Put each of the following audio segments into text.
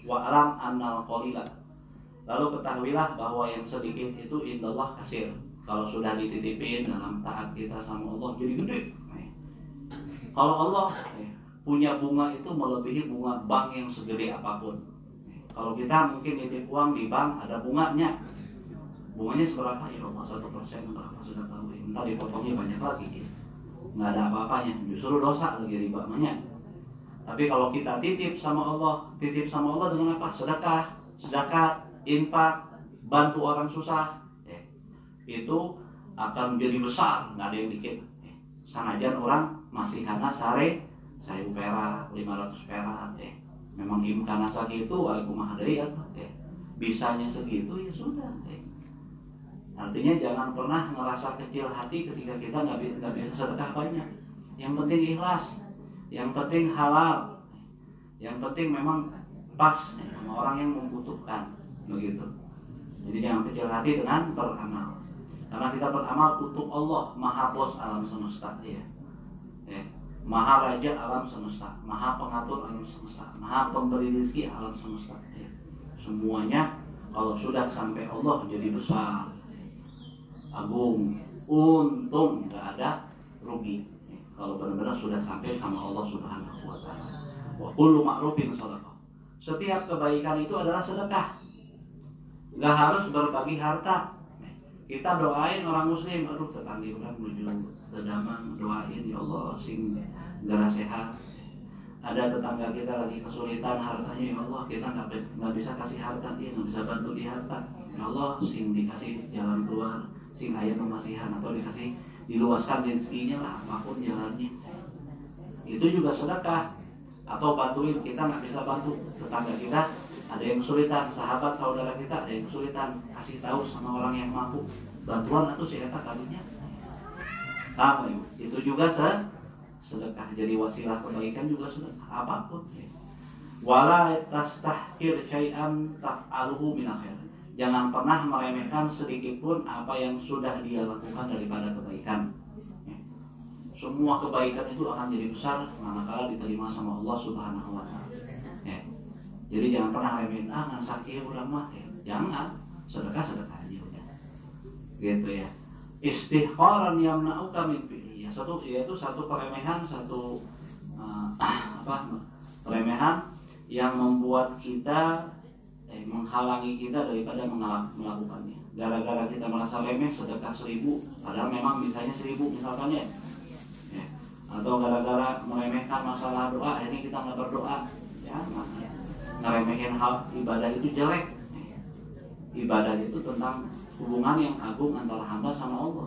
Wa alam annal qalila. Lalu ketahuilah bahwa yang sedikit itu indallah kasir. Kalau sudah dititipin dalam taat kita sama Allah jadi gede. Kalau Allah punya bunga itu melebihi bunga bank yang segede apapun. Kalau kita mungkin nitip uang di bank ada bunganya. Bunganya seberapa? Ya Allah 1% berapa sudah tahu. Entar dipotongnya banyak lagi. Nggak ada apa-apanya. Justru dosa lagi ribanya. Tapi kalau kita titip sama Allah dengan apa? Sedekah, zakat, infak, bantu orang susah, itu akan menjadi besar, nggak ada yang dikit. Sanajan orang masih hana sare 1000 perak, 500 perak, memang imkana segitu, waalaikumsalam ya, bisanya segitu ya sudah. Artinya jangan pernah ngerasa kecil hati ketika kita nggak bisa sedekah banyak. Yang penting ikhlas, yang penting halal, yang penting memang pas sama orang yang membutuhkan, begitu. Jadi jangan kecil hati dengan beramal, karena kita beramal untuk Allah, Maha Bos alam semesta, Maha Raja alam semesta, Maha Pengatur alam semesta, Maha Pemberi rezeki alam semesta. Semuanya kalau sudah sampai Allah jadi besar, agung, untung, nggak ada rugi. Kalau benar-benar sudah sampai sama Allah Subhanahu wa Ta'ala. Wa kullu ma'rufin shadaqah. Setiap kebaikan itu adalah sedekah. Nggak harus berbagi harta. Kita doain orang muslim, aduh tetangga orang menuju tedaman, doain ya Allah sing gara sehat. Ada tetangga kita lagi kesulitan hartanya, ya Allah kita nggak bisa kasih harta dia, nggak bisa bantu di harta. Ya Allah sing dikasih jalan keluar, sing aya pemasihan atau dikasih diluaskan rezekinya lah, apapun jalannya. Itu juga sedekah. Atau bantuin, kita nggak bisa bantu tetangga kita, ada yang kesulitan, sahabat saudara kita ada yang kesulitan, kasih tahu sama orang yang mampu, bantuan atau si eta kalinya. Itu juga sedekah. Jadi wasilah kebaikan juga sedekah, apapun. Wala tastahkir syai'an taf'aluhu min khair. Jangan pernah meremehkan sedikit pun apa yang sudah dia lakukan daripada kebaikan. Semua kebaikan itu akan jadi besar manakala diterima sama Allah Subhanahu wa Ta'ala. Jadi jangan pernah remehin, ngan sakit udah mah. Jangan, sedekah aja udah. Gitu ya. Istihqaran yamna'uka min fi'li. Yaitu satu peremehan, peremehan yang membuat kita menghalangi kita daripada melakukannya. Gara-gara kita merasa remeh sedekah 1000, padahal memang bisanya 1000 misalkan ya. Atau gara-gara meremehkan masalah doa, ini kita nggak berdoa. Jangan. Ngeremehin hal ibadah itu jelek. Ibadah itu tentang hubungan yang agung antara hamba sama Allah.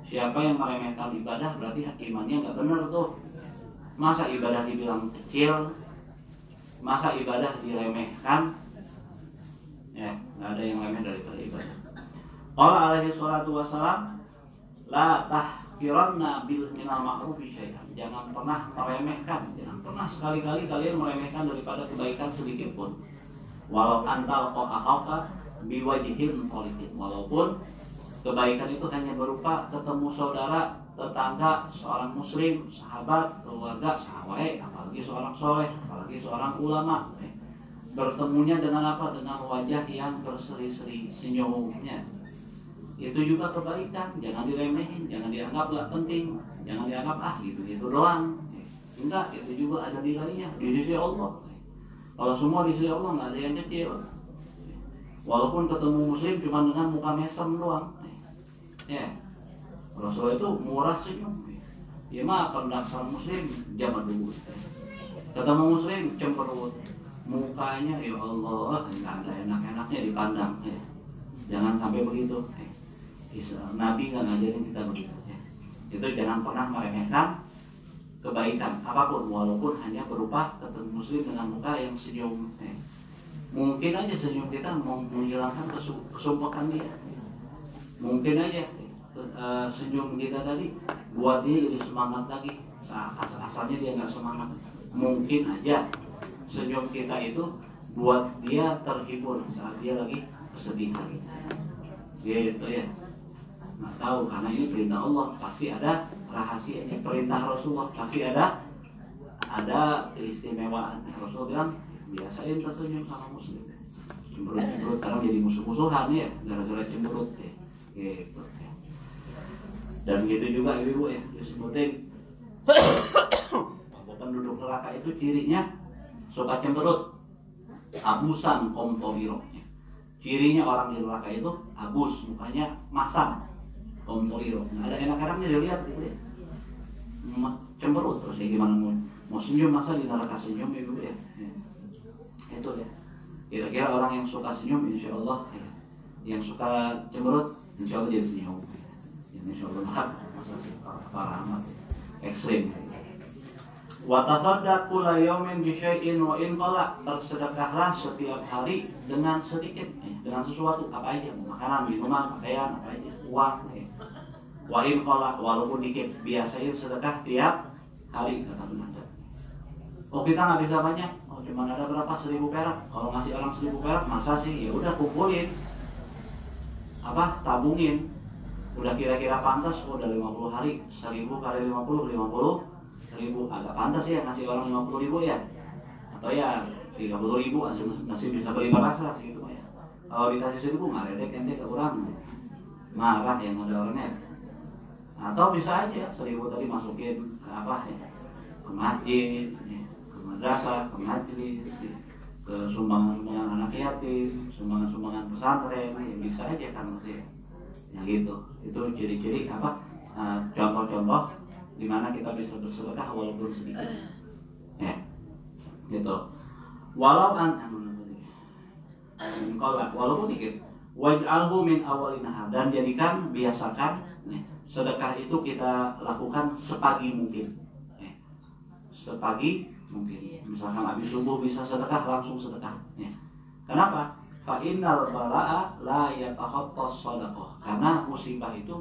Siapa yang meremehkan ibadah berarti imannya nggak benar tuh. Masa ibadah dibilang kecil, masa ibadah diremehkan? Nggak ada yang remeh daripada ibadah. Qala alaihi salatu wassalam, la tahkiranna bil minal ma'rufi syai'an. Jangan pernah meremehkan, jangan pernah sekali-kali kalian meremehkan daripada kebaikan sedikit pun. Walau antal qa'ahaka biwajihin politik. Walaupun kebaikan itu hanya berupa ketemu saudara, tetangga, seorang muslim, sahabat, keluarga, sahabat, apalagi seorang soleh, apalagi seorang ulama. Bertemunya dengan apa? Dengan wajah yang berseri-seri senyumnya. Itu juga kebaikan. Jangan diremehin, jangan dianggap gak penting, jangan dianggap gitu doang. Enggak, itu juga ada nilainya di sisi Allah. Kalau semua di sisi Allah nggak ada yang kecil. Walaupun ketemu muslim cuma dengan muka mesem doang. Rasulullah itu murah senyum. Ya mah pendaftar muslim zaman dulu. Ketemu muslim cemberut. Mukanya ya Allah nggak ada enak-enaknya dipandang. Jangan sampai begitu. Nabi nggak ngajarin kita begitu. Itu jangan pernah meremehkan kebaikan apapun, walaupun hanya berupa ketemu muslim dengan muka yang senyum. Mungkin aja senyum kita menghilangkan kesumpekan dia. Mungkin aja senyum kita tadi buat dia jadi semangat lagi. Asalnya dia nggak semangat. Mungkin aja senyum kita itu buat dia terhibur saat dia lagi kesedihan. Gitu ya. Nggak tahu, karena ini perintah Allah, pasti ada rahasianya. Perintah Rasulullah pasti ada keistimewaan. Rasul bilang biasain tersenyum sama muslim. Cemberut kadang jadi musuh-musuhan ya, gara-gara cemberut ya, gitu ya. Dan gitu juga ibu ya, disebutin penduduk neraka itu cirinya suka cemberut, abusan komtoriroknya. Cirinya orang di neraka itu abus, mukanya masam, komtoriro. Nah, ada enak-enaknya dilihat gitu ya, cemberut terus ya, gimana mau senyum masa di neraka senyum ibu ya. Itu ya. Kira-kira orang yang suka senyum insya Allah ya. Yang suka cemberut insya Allah jadi senyum. Yang insya Allah parah amat ekstrim. Wa tasaddaqu la yawmin bi syai'in wa in qalla, bersedekahlah setiap hari dengan sedikit dengan sesuatu apa aja, makanan, minuman, pakaian, apa aja, uang ya. Wa in qalla, walaupun dikit, biasain sedekah tiap hari kata Bunda. Oh kita nggak bisa banyak, oh cuma ada berapa 1.000 perak. Kalau ngasih orang 1.000 perak masa sih, ya udah kumpulin, apa tabungin, udah kira-kira pantas, udah 50 hari, 1.000 kali 50 ribu, agak pantas ya ngasih orang 50.000 ya, atau ya 30.000 masih bisa beli beras lah gitu ya. Kalau dikasih 1.000 ngaredek ente ke orang, marah yang ada orangnya. Atau bisa aja 1.000 tadi masukin ke apa ya, ke masjid, ke madrasah, ke majelis, ke sumbangan anak yatim, sumbangan pesantren, ya bisa aja kan ya. Ya gitu, itu ciri-ciri apa, contoh-contoh di mana kita bisa bersedekah walaupun sedikit, ya, gitu. Walaupun dikit, waj'alhu min awalinaha, dan jadikan, biasakan sedekah itu kita lakukan sepagi mungkin, sepagi mungkin. Misalkan habis subuh bisa sedekah, langsung sedekah. Kenapa? Fa innal bala'a la yatakhattas shadaqah. Karena musibah itu,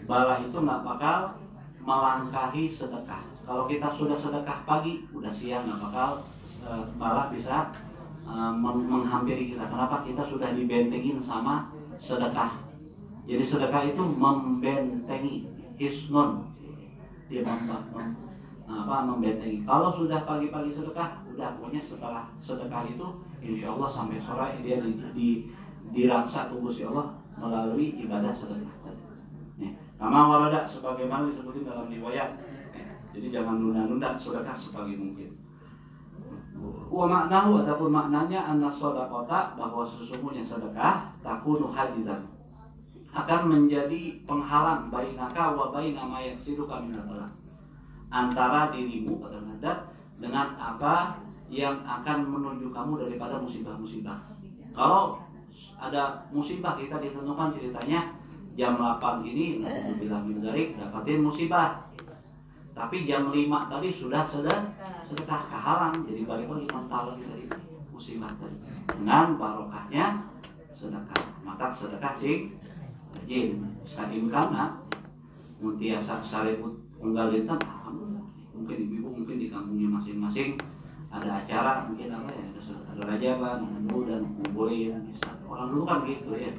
bala itu nggak bakal melangkahi sedekah. Kalau kita sudah sedekah pagi, udah siang nggak bakal bala bisa menghampiri kita. Kenapa? Kita sudah dibentengin sama sedekah. Jadi sedekah itu membentengi, hisnun, dia membentengi. Kalau sudah pagi-pagi sedekah, udah pokoknya setelah sedekah itu, insya Allah sampai sore dia dirasa Gusti Allah melalui ibadah sedekah. Kama warada, sebagaimana disebutin dalam riwayat. Jadi jangan nunda-nunda sedekah sepagi mungkin. Wa maknahu, adapun maknanya anna shadaqata, bahwa sesungguhnya sedekah takunu hajizan, akan menjadi penghalang bainaka wa baina ma yaksiduka minal bala, antara dirimu kata Nadat dengan apa yang akan menuju kamu daripada musibah-musibah. Kalau ada musibah, kita ditentukan ceritanya jam 8 ini bilang Zarik dapatin musibah, tapi jam 5 tadi sudah sedekah kehalang, jadi balik lagi mental lagi dari musibah tadi. Dengan barokahnya sedekah, maka sedekah sing rajin saim kana muntiasa sareput unggal dinten, alhamdulillah. Mungkin ibu mungkin di kampungnya masing-masing ada acara, mungkin apa ya, ada rajaban, dan ngumpulin. Orang dulu kan gitu ya.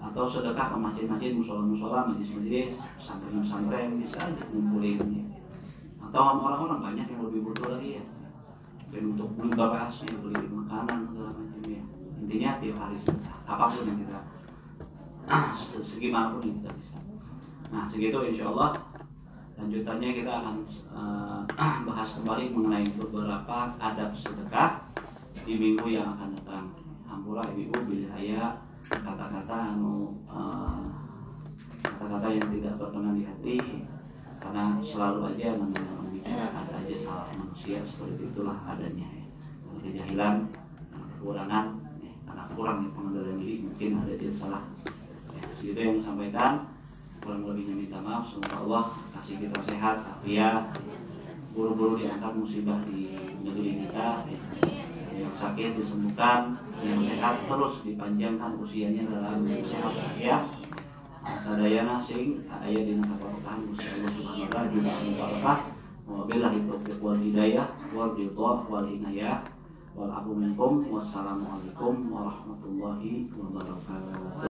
Atau sedekah ke masjid-masjid, musola-musola, majelis-majelis, pesantren-pesantren, bisa aja ngumpulin ya. Atau orang-orang banyak yang lebih butuh lagi ya, mungkin untuk beli beras, ya, beli makanan segala macam ya. Intinya tiap hari sedekah, apapun yang kita segimanapun yang kita bisa. Nah segitu insya Allah. Lanjutannya kita akan bahas kembali mengenai beberapa adab sedekah di minggu yang akan datang. Hampura ibu bila saya kata-kata kata-kata yang tidak berkenan di hati, karena selalu aja namanya bicara ada aja salah manusia, seperti itulah adanya ya. Kejahilan, kekurangan ya, karena kurang ya, pengendalian diri, mungkin ada dia salah ya. Segitu yang disampaikan, kurang lebihnya minta maaf. Semoga Allah kasih kita sehat, ya, buru-buru diangkat musibah di negeri kita ya. Yang sakit disembuhkan, yang sehat terus dipanjangkan usianya dalam sehat ya. Sadayana sing aya dina kabarokahan Gusti Allah Subhanahu wa taala juga barokah. Wabillahi taufiq wal hidayah wal ridha wal inayah wal afu minkum. Wassalamualaikum warahmatullahi wabarakatuh.